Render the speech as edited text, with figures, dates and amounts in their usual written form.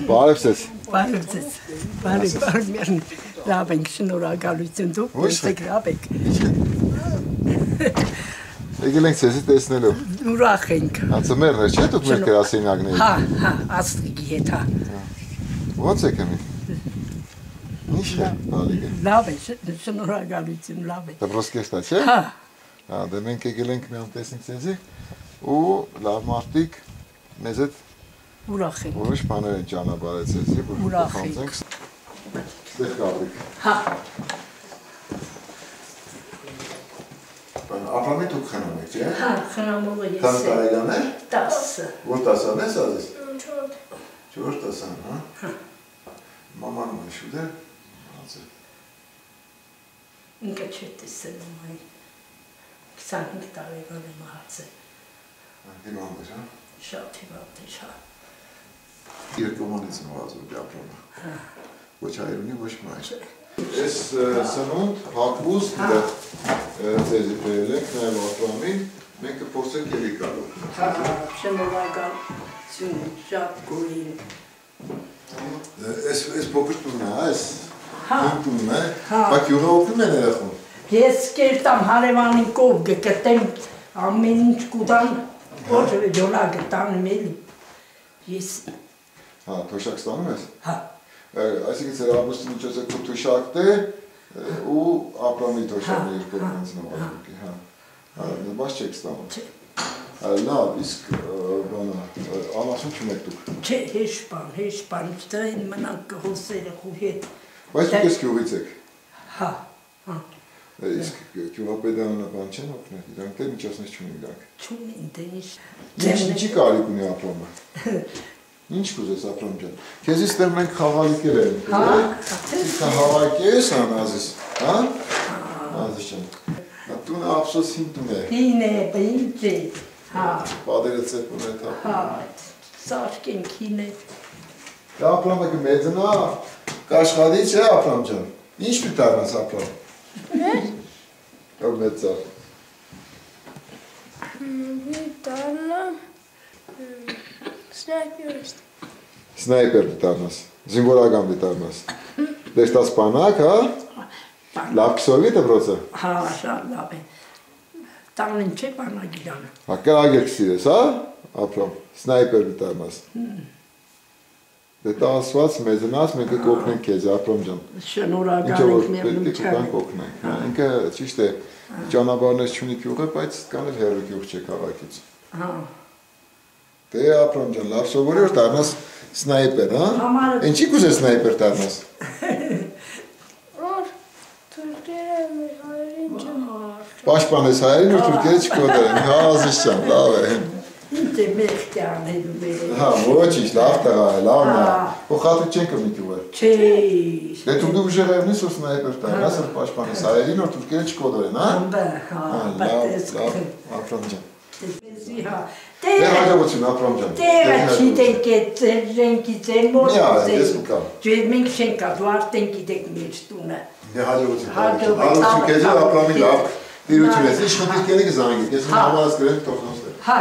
Բարև ձեզ։ Բարև ձեզ։ Բարև լավ ենք, շնորհակալություն դուք եք լավ եք։ Եկել ենք ձեզի տեսնելու։ Ուրախ ենք։ Ծմերն էր, չէ՞ դուք մեր գրասենյակն եք։ Հա, աստղի հետ, հա։ Ո՞նց եք ըմի։ Ինչ է, բալիկը։ Լավ է, շնորհակալություն, լավ է։ Դպրոցքեշտա, չէ՞։ Հա։ Հա, դե մենք եկել ենք մի տեսնենք ձեզի ու լավ մարդիկ մեզ հետ Ուրախ ենք։ Որոշ բաներ են ճանապարհել ձեզի, որ փոխանցենք։ Ստեղ կապիկ։ Հա։ Ապամի դուք խնամ եք, չէ՞։ Հա, խնամով ես։ Քանի տարեկան է։ 10։ Որ 10-ն ես ասես։ 4 10-ն, հա։ Հա։ Մաման ու շուտ է։ Ացե։ Ինքը չէ տեսնում այ 25 տարեկան եմ հացել։ Դիման դեր, հա։ Շատ հիվանդ է, հա։ Երկոմանից նվազում ապրում։ Ոչ հայրունի, ոչ մայր։ Ես սնունդ, հակուստ ձեզի բերել ենք, նաև ապրամին, մենք կփորձենք ելի գալու։ Շնորհակալություն, շատ գույն։ Ես փոքր տունն է, այս տունն է, բայց յուղը օգնում են երախում։ Ես կերտամ հարևանին կով գկտեմ ամեն ինչ կուտան, ոչ ջոլա գտանեմ էլի։ Ես Հա, թոշակ ստանում ես։ Հա։ Այսինքն ծեր ապուստի միջոցը քո թոշակն է ու ապրամի թոշակը երկու ոնց նվազում, հա։ Բայց չեք ստանում։ Չէ։ Լավ, իսկ բանը, անասուն չունեք դուք։ Չէ, հեշտ բան, դրան մնանք կհոսերը խու հետ։ Բայց դուք ես գյուղից եք։ Հա, հա։ Իսկ գյուղապետարանը բան չեն օգնել, իրանք դե միջոցներ չունեն իրանք։ Չունեն դե ինչ։ Ինչի կարիք ունի ապրամը։ Ինչ կուզես ապրամ ջան։ Քեզ իստեղ մենք խաղալիքեր ենք։ Հա։ Իսկ հավաքի ես անազիս, հա։ Ազիս ջան։ Տունը ափսոս հին տուն է։ Հին է, ինչ է։ Հա։ Պատերը ծեպում է թափ։ Հա։ Սարքենք հին է։ Դա ապրամը կմեծնա, կաշխատի չէ ապրամ ջան։ Ինչ պիտի դառնաս ապրամ։ Ո՞վ մեծա։ Դառնա Սնայպեր դառնաս, զինվորական դառնաս։ Դեստաս բանակ, հա։ Լավ կսովի դպրոցը։ Հա, շատ լավ է։ Տանին չէ բանագիրանը։ Հա, կրագեր կսիրես, հա, ապրամ, սնայպեր դառնաս։ Դե տասված մեծնաս, մենք կօգնենք քեզ, ապրամ ջան։ Շնորհակալ ենք միանգամայն։ Կօգնենք։ Ինքը ճիշտ է, ճանապարհներ չունի գյուղը, բայց կան էլ հեռու գյուղ չէ քաղաքից։ Հա։ Դե ապրամ ջան, լավ սովորի որ դառնաս սնայպեր, հա։ Ինչի կուզես սնայպեր դառնաս։ Որ թուրքերը մեր հայերին չեն։ Պաշտպանես հայերին, որ թուրքերը չկոդեն։ Հա, ազիս ջան, լավ է։ Ինչ է մեղք անելու մեր։ Հա, ոչինչ, լավ տղա է, լավն է։ Փոխադրի չեն կմի գյուղը։ Չէ։ Դե դու ուժեղերն ես որ սնայպեր դառնաս, որ պաշտպանես հայերին, որ թուրքերը չկոդեն, հա։ Հա, լավ, ապրամ ջան։ Հա։ Դե հաջողություն ապրամ ջան։ Տեղը չիտենք է ծերենքի ծեր մոտ ես կգամ։ Ջեր մենք չենք կա, դու արդեն գիտեք մեր տունը։ Դե հաջողություն։ Հաջողություն քեզ ապրամի լավ։ Դիրություն ես, ինչ մտիկ կենի կզանգի, ես համարած գրեմ տողնոստեր։ Հա,